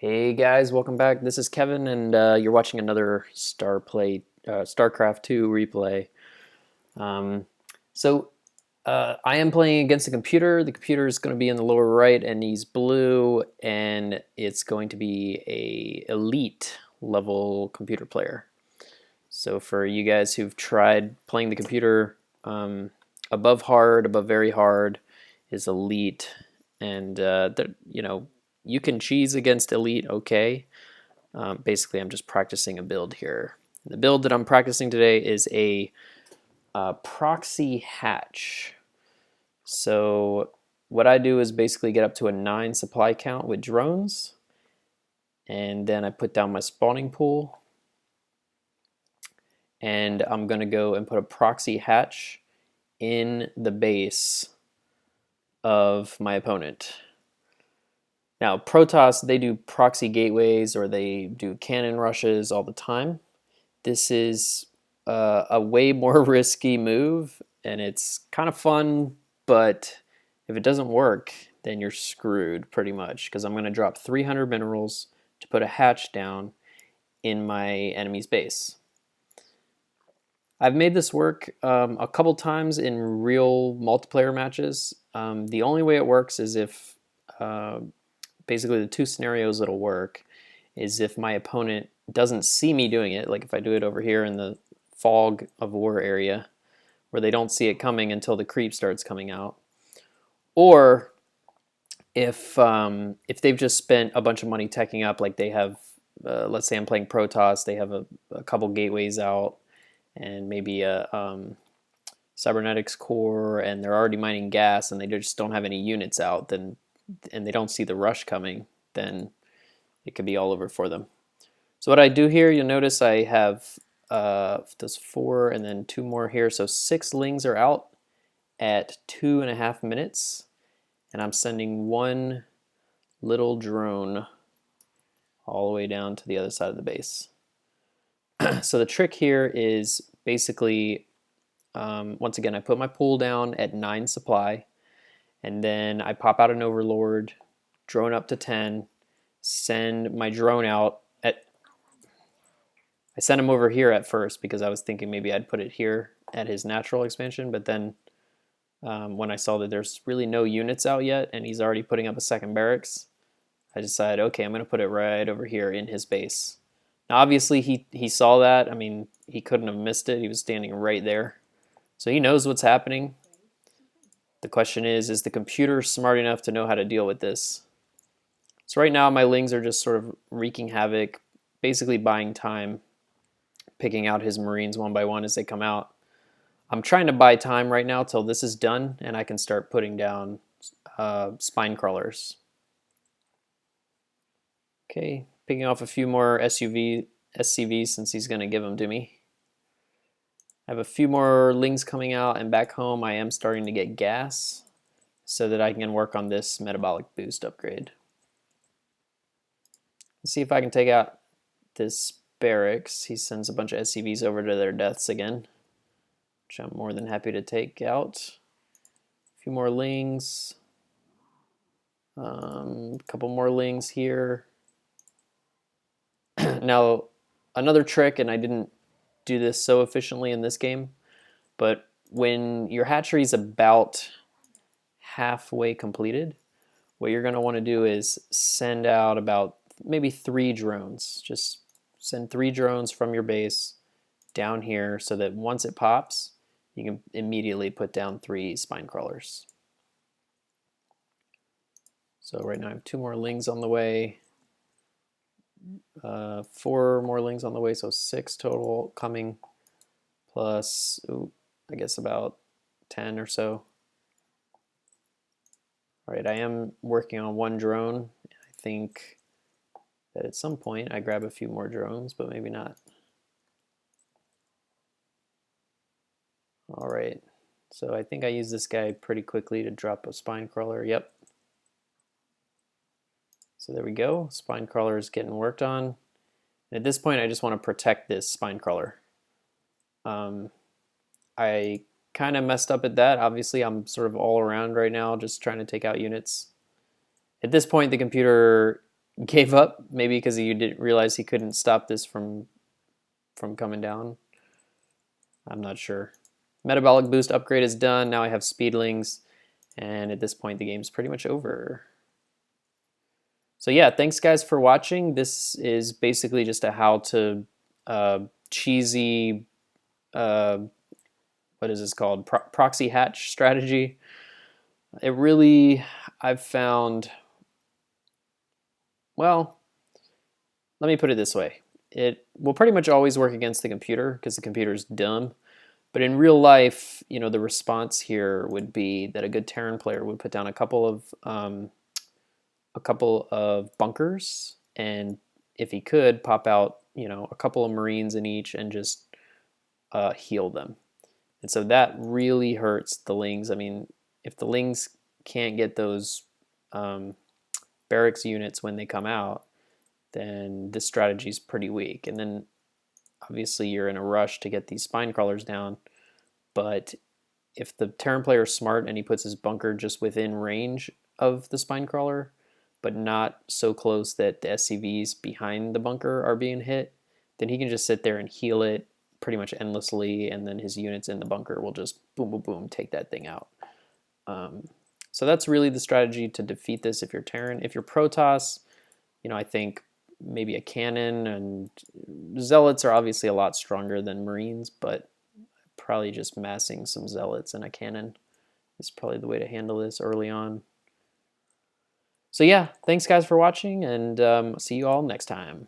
Hey guys, welcome back. This is Kevin, and you're watching another Starcraft 2 replay. Um, I am playing against a computer. The computer is going to be in the lower right, and he's blue, and it's going to be a elite level computer player. So for you guys who've tried playing the computer, above hard, above very hard is elite, and you can cheese against elite, okay. Basically, I'm just practicing a build here. The build that I'm practicing today is a proxy hatch. So what I do is basically get up to a 9 supply count with drones, and then I put down my spawning pool, and I'm going to go and put a proxy hatch in the base of my opponent. Now, Protoss, they do proxy gateways or they do cannon rushes all the time. This is a way more risky move, and it's kind of fun, but if it doesn't work, then you're screwed pretty much, because I'm going to drop 300 minerals to put a hatch down in my enemy's base. I've made this work a couple times in real multiplayer matches. The only way it works is if basically the two scenarios that'll work is if my opponent doesn't see me doing it, like if I do it over here in the fog of war area where they don't see it coming until the creep starts coming out, or if they've just spent a bunch of money teching up, like they have, let's say I'm playing Protoss, they have a couple gateways out and maybe a cybernetics core, and they're already mining gas and they just don't have any units out, then and they don't see the rush coming, then it could be all over for them. So what I do here, you'll notice I have those 4 and then 2 more here. So 6 lings are out at 2.5 minutes. And I'm sending 1 little drone all the way down to the other side of the base. So the trick here is basically, once again, I put my pool down at 9 supply. And then I pop out an overlord, drone up to 10, send my drone out at, I sent him over here at first because I was thinking maybe I'd put it here at his natural expansion, but then when I saw that there's really no units out yet and he's already putting up a second barracks, I decided, okay, I'm going to put it right over here in his base. Now obviously he saw that. I mean, he couldn't have missed it. He was standing right there. So he knows what's happening. The question is the computer smart enough to know how to deal with this? So right now my lings are just sort of wreaking havoc, basically buying time, picking out his Marines one by one as they come out. I'm trying to buy time right now till this is done and I can start putting down spine crawlers. Okay, picking off a few more SCVs since he's going to give them to me. I have a few more lings coming out, and back home I am starting to get gas so that I can work on this metabolic boost upgrade. Let's see if I can take out this barracks. He sends a bunch of SCVs over to their deaths again, which I'm more than happy to take out. A few more lings. A couple more lings here. Now, another trick, and I didn't do this so efficiently in this game, but when your hatchery is about halfway completed, what you're going to want to do is send out about maybe 3 drones. Just send 3 drones from your base down here so that once it pops, you can immediately put down 3 spine crawlers. So right now I have 2 more lings on the way, 4 more lings on the way, so 6 total coming, plus, I guess about 10 or so. All right, I am working on 1 drone. I think that at some point I grab a few more drones, but maybe not. All right, so I think I use this guy pretty quickly to drop a spine crawler. Yep. So there we go. Spine crawler is getting worked on. And at this point, I just want to protect this spine crawler. I kind of messed up at that. Obviously, I'm sort of all around right now, just trying to take out units. At this point, the computer gave up, maybe because he didn't realize he couldn't stop this from coming down. I'm not sure. Metabolic boost upgrade is done. Now I have speedlings, and at this point the game's pretty much over. So yeah, thanks guys for watching. This is basically just a how to cheesy what is this called? Proxy hatch strategy. It really, I've found, well, let me put it this way. It will pretty much always work against the computer because the computer's dumb. But in real life, you know, the response here would be that a good Terran player would put down a couple of bunkers, and if he could, pop out, you know, a couple of Marines in each and just heal them. And so that really hurts the Lings. I mean, if the Lings can't get those barracks units when they come out, then this strategy is pretty weak. And then obviously you're in a rush to get these spine crawlers down, but if the Terran player is smart and he puts his bunker just within range of the spine crawler, but not so close that the SCVs behind the bunker are being hit, then he can just sit there and heal it pretty much endlessly, and then his units in the bunker will just boom, boom, boom, take that thing out. So that's really the strategy to defeat this if you're Terran. If you're Protoss, you know, I think maybe a cannon, and Zealots are obviously a lot stronger than Marines, but probably just massing some Zealots and a cannon is probably the way to handle this early on. So yeah, thanks guys for watching, and see you all next time.